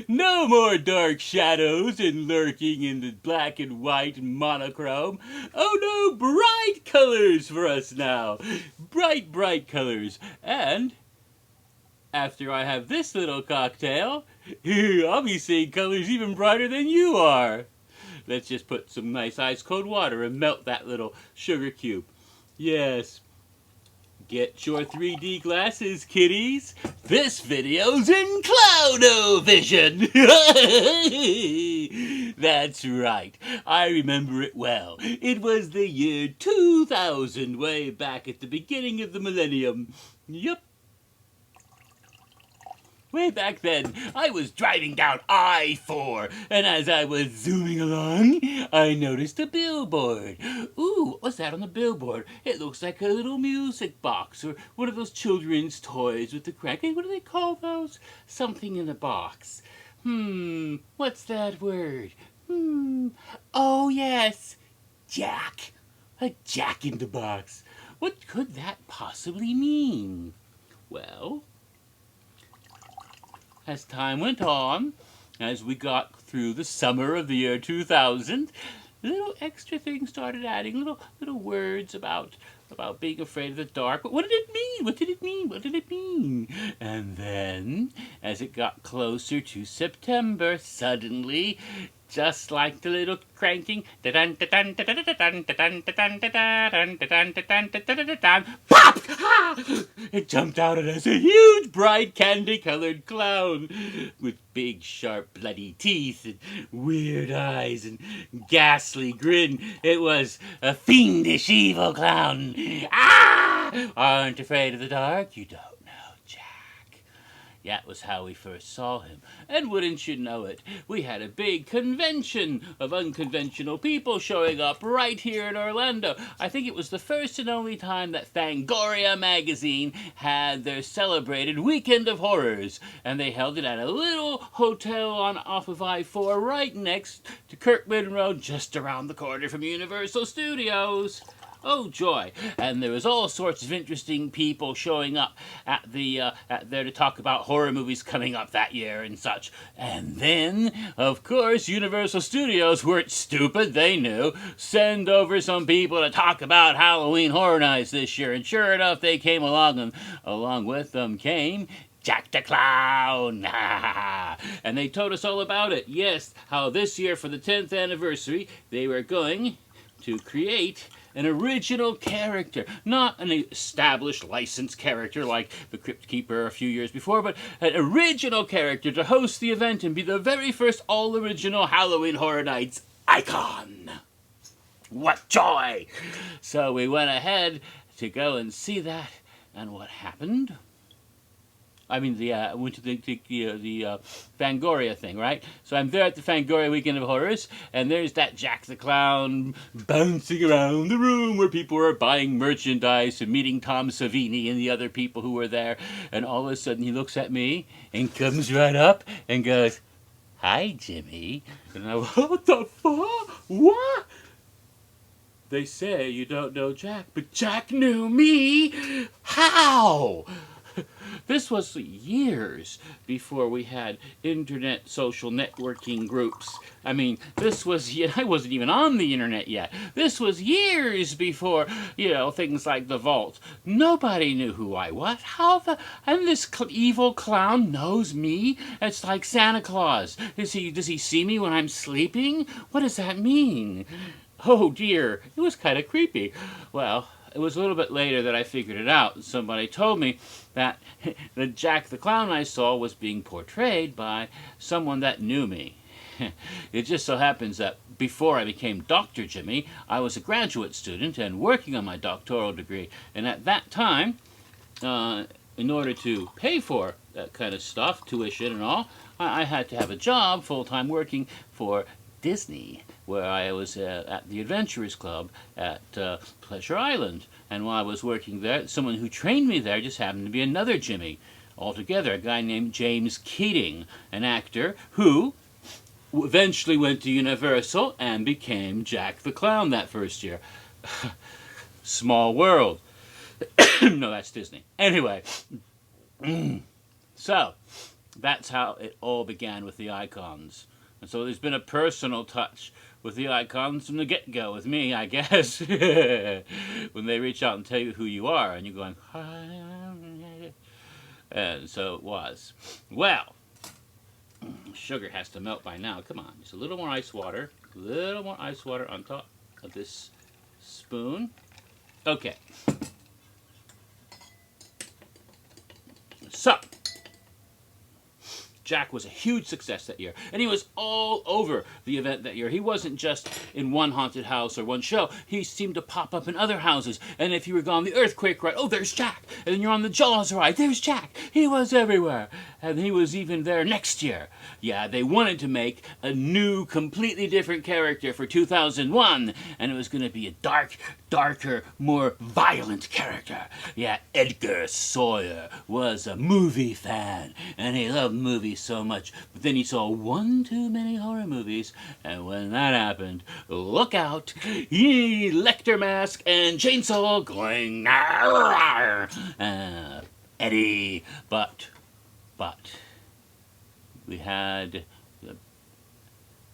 No more dark shadows and lurking in the black and white monochrome. Oh no, bright colors for us now. Bright, bright colors. And after I have this little cocktail, I'll be seeing colors even brighter than you are. Let's just put some nice ice cold water and melt that little sugar cube. Yes. Get your 3D glasses, kiddies. This video's in Cloudovision. That's right. I remember it well. It was the year 2000, way back at the beginning of the millennium. Yup. Way back then, I was driving down I-4, and as I was zooming along, I noticed a billboard. Ooh, what was that on the billboard? It looks like a little music box, or one of those children's toys with the crank. Hey, what do they call those? Something in a box. What's that word? Oh yes, Jack. A Jack in the box. What could that possibly mean? Well, as time went on, as we got through the summer of the year 2000, little extra things started adding, little words about being afraid of the dark. But what did it mean? What did it mean? What did it mean? And then, as it got closer to September, suddenly, just like the little cranking, pop! It jumped out at us, a huge, bright, candy-colored clown with big, sharp, bloody teeth and weird eyes and ghastly grin. It was a fiendish, evil clown. Ah! Aren't afraid of the dark? You don't know, Jack. That was how we first saw him. And wouldn't you know it, we had a big convention of unconventional people showing up right here in Orlando. I think it was the first and only time that Fangoria magazine had their celebrated Weekend of Horrors. And they held it at a little hotel off of I-4 right next to Kirkman Road, just around the corner from Universal Studios. Oh joy! And there was all sorts of interesting people showing up at there to talk about horror movies coming up that year and such. And then, of course, Universal Studios weren't stupid. They knew. Send over some people to talk about Halloween Horror Nights this year. And sure enough, they came along, and along with them came Jack the Clown. And they told us all about it. Yes, how this year for the 10th anniversary, they were going to create an original character, not an established licensed character like the Crypt Keeper a few years before, but an original character to host the event and be the very first all-original Halloween Horror Nights icon. What joy! So we went ahead to go and see that, and what happened? I mean, I went to the Fangoria thing, right? So I'm there at the Fangoria Weekend of Horrors, and there's that Jack the Clown bouncing around the room where people are buying merchandise and meeting Tom Savini and the other people who were there. And all of a sudden he looks at me and comes right up and goes, "Hi, Jimmy." And I went, "What the fuck? What?" They say you don't know Jack, but Jack knew me. How? This was years before we had internet social networking groups. I mean, I wasn't even on the internet yet. This was years before, things like the Vault. Nobody knew who I was. And this evil clown knows me? It's like Santa Claus. Does he see me when I'm sleeping? What does that mean? Oh dear, it was kind of creepy. Well, it was a little bit later that I figured it out. Somebody told me that the Jack the Clown I saw was being portrayed by someone that knew me. It just so happens that before I became Dr. Jimmy, I was a graduate student and working on my doctoral degree. And at that time, in order to pay for that kind of stuff, tuition and all, I had to have a job full-time working for Disney, where I was at the Adventurers Club at Pleasure Island. And while I was working there, someone who trained me there just happened to be another Jimmy altogether, a guy named James Keating, an actor who eventually went to Universal and became Jack the Clown that first year. Small world. No, that's Disney. Anyway, so That's how it all began with the icons. And so there's been a personal touch with the icons from the get-go with me, I guess. When they reach out and tell you who you are, and you're going, and so it was. Well, sugar has to melt by now. Come on, just a little more ice water. A little more ice water on top of this spoon. Okay. So, Jack was a huge success that year, and he was all over the event that year. He wasn't just in one haunted house or one show. He seemed to pop up in other houses, and if you were on the Earthquake ride, oh, there's Jack. And then you're on the Jaws ride, there's Jack. He was everywhere, and he was even there next year. Yeah, they wanted to make a new, completely different character for 2001, and it was going to be a darker, more violent character. Yeah, Edgar Sawyer was a movie fan, and he loved movies so much, but then he saw one too many horror movies, and when that happened, look out, Lecter mask and chainsaw going, Eddie, but we had the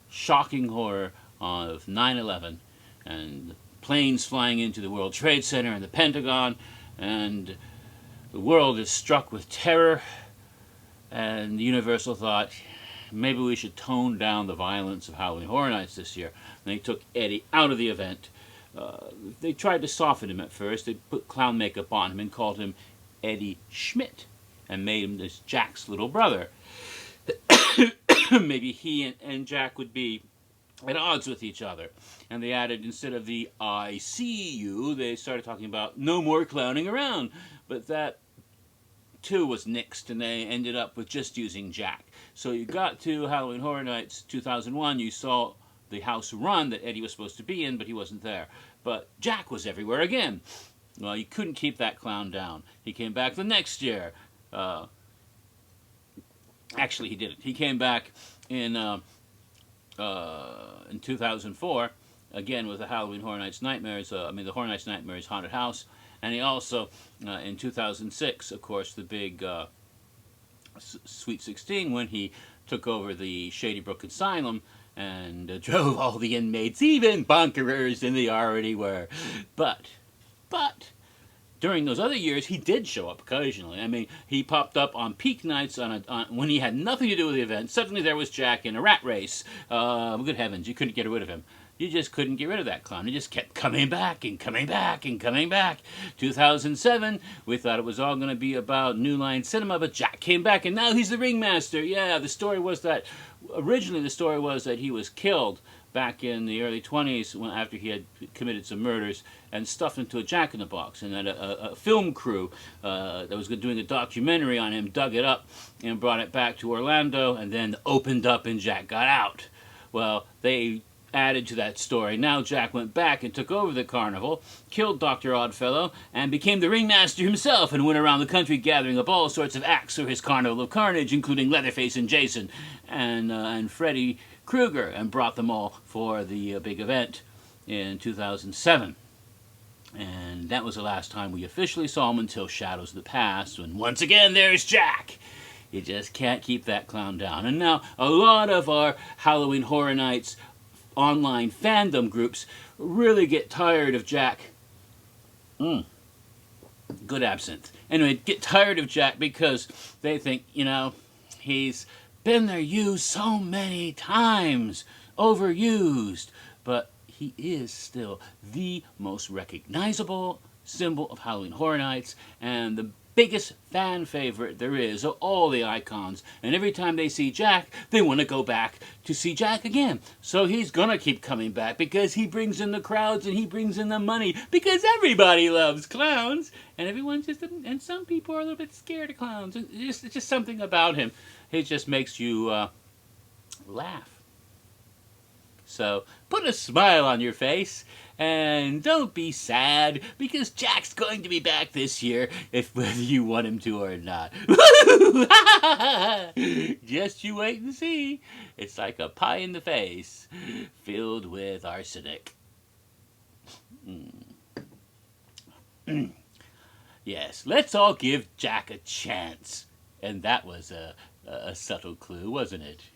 shocking horror of 9/11 and planes flying into the World Trade Center and the Pentagon, and the world is struck with terror, and Universal thought maybe we should tone down the violence of Halloween Horror Nights this year. And they took Eddie out of the event. They tried to soften him at first. They put clown makeup on him and called him Eddie Schmidt and made him this Jack's little brother. Maybe he and Jack would be at odds with each other. And they added, instead of the I see you, they started talking about no more clowning around. But that too was nixed, and they ended up with just using Jack. So you got to Halloween Horror Nights 2001, you saw the house run that Eddie was supposed to be in, but he wasn't there. But Jack was everywhere again. Well, you couldn't keep that clown down. He came back the next year. Actually, he didn't. He came back in 2004, again with the Halloween Horror Nights Nightmares, the Horror Nights Nightmares Haunted House. And he also, in 2006, of course, the big Sweet 16, when he took over the Shady Brook Asylum and drove all the inmates even bunkerers than they already were. But, during those other years, he did show up occasionally. I mean, he popped up on peak nights when he had nothing to do with the event. Suddenly there was Jack in a rat race. Good heavens, you couldn't get rid of him. You just couldn't get rid of that clown. He just kept coming back and coming back and coming back. 2007, we thought it was all going to be about New Line Cinema, but Jack came back, and now he's the ringmaster. Yeah, the story was that, originally the story was that he was killed back in the early 20s after he had committed some murders and stuffed into a jack-in-the-box. And then a film crew that was doing a documentary on him dug it up and brought it back to Orlando, and then opened up and Jack got out. Well, they added to that story. Now Jack went back and took over the carnival, killed Dr. Oddfellow, and became the ringmaster himself, and went around the country gathering up all sorts of acts for his carnival of carnage, including Leatherface and Jason and Freddy Krueger, and brought them all for the big event in 2007. And that was the last time we officially saw him until Shadows of the Past, when once again there's Jack. You just can't keep that clown down. And now a lot of our Halloween Horror Nights online fandom groups really get tired of Jack. Good absinthe. Anyway, get tired of Jack because they think, he's been there used so many times, overused, but he is still the most recognizable symbol of Halloween Horror Nights and the biggest fan favorite there is of all the icons. And every time they see Jack, they want to go back to see Jack again. So he's gonna keep coming back because he brings in the crowds and he brings in the money, because everybody loves clowns, and and some people are a little bit scared of clowns. It's just something about him. It just makes you laugh. So put a smile on your face and don't be sad, because Jack's going to be back this year, whether you want him to or not. Just you wait and see. It's like a pie in the face filled with arsenic. Yes, let's all give Jack a chance. And that was a subtle clue, wasn't it?